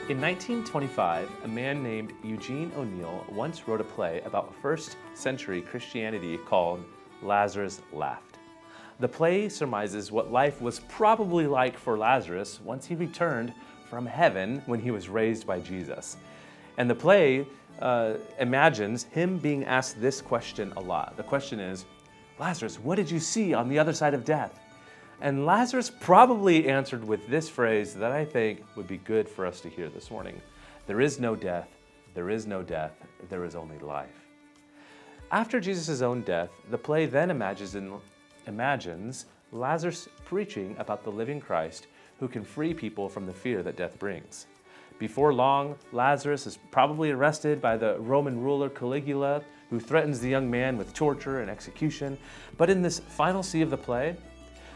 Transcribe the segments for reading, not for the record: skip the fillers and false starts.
In 1925, a man named Eugene O'Neill once wrote a play about first century Christianity called Lazarus Laughed. The play surmises what life was probably like for Lazarus once he returned from heaven when he was raised by Jesus. And the play imagines him being asked this question a lot. The question is, Lazarus, what did you see on the other side of death? And Lazarus probably answered with this phrase that I think would be good for us to hear this morning. There is no death, there is no death, there is only life. After Jesus' own death, the play then imagines Lazarus preaching about the living Christ who can free people from the fear that death brings. Before long, Lazarus is probably arrested by the Roman ruler Caligula, who threatens the young man with torture and execution. But in this final scene of the play,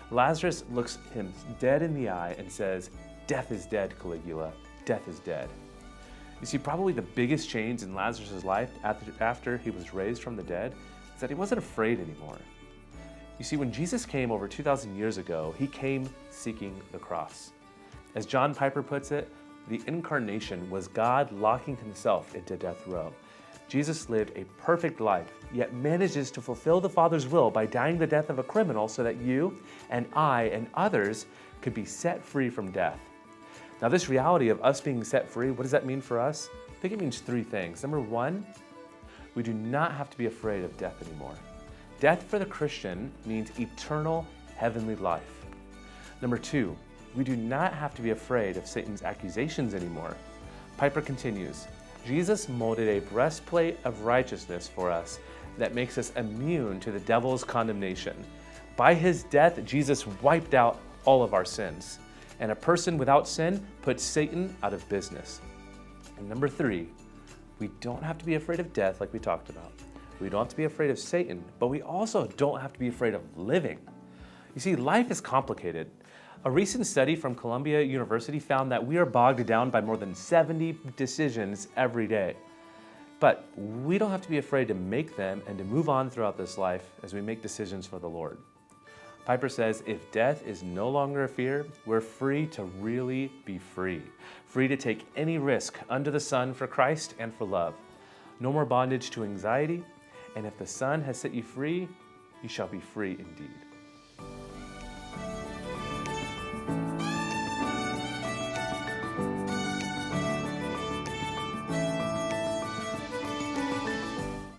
Lazarus looks him dead in the eye and says, "Death is dead, Caligula. Death is dead." You see, probably the biggest change in Lazarus' life after he was raised from the dead is that he wasn't afraid anymore. You see, when Jesus came over 2,000 years ago, he came seeking the cross. As John Piper puts it, the incarnation was God locking himself into death row. Jesus lived a perfect life, yet manages to fulfill the Father's will by dying the death of a criminal so that you and I and others could be set free from death. Now, this reality of us being set free, what does that mean for us? I think it means three things. Number one, we do not have to be afraid of death anymore. Death for the Christian means eternal heavenly life. Number two, we do not have to be afraid of Satan's accusations anymore. Piper continues, Jesus molded a breastplate of righteousness for us that makes us immune to the devil's condemnation. By his death, Jesus wiped out all of our sins. And a person without sin puts Satan out of business. And number three, we don't have to be afraid of death like we talked about. We don't have to be afraid of Satan, but we also don't have to be afraid of living. You see, life is complicated. A recent study from Columbia University found that we are bogged down by more than 70 decisions every day. But we don't have to be afraid to make them and to move on throughout this life as we make decisions for the Lord. Piper says, if death is no longer a fear, we're free to really be free. Free to take any risk under the sun for Christ and for love. No more bondage to anxiety, and if the Son has set you free, you shall be free indeed.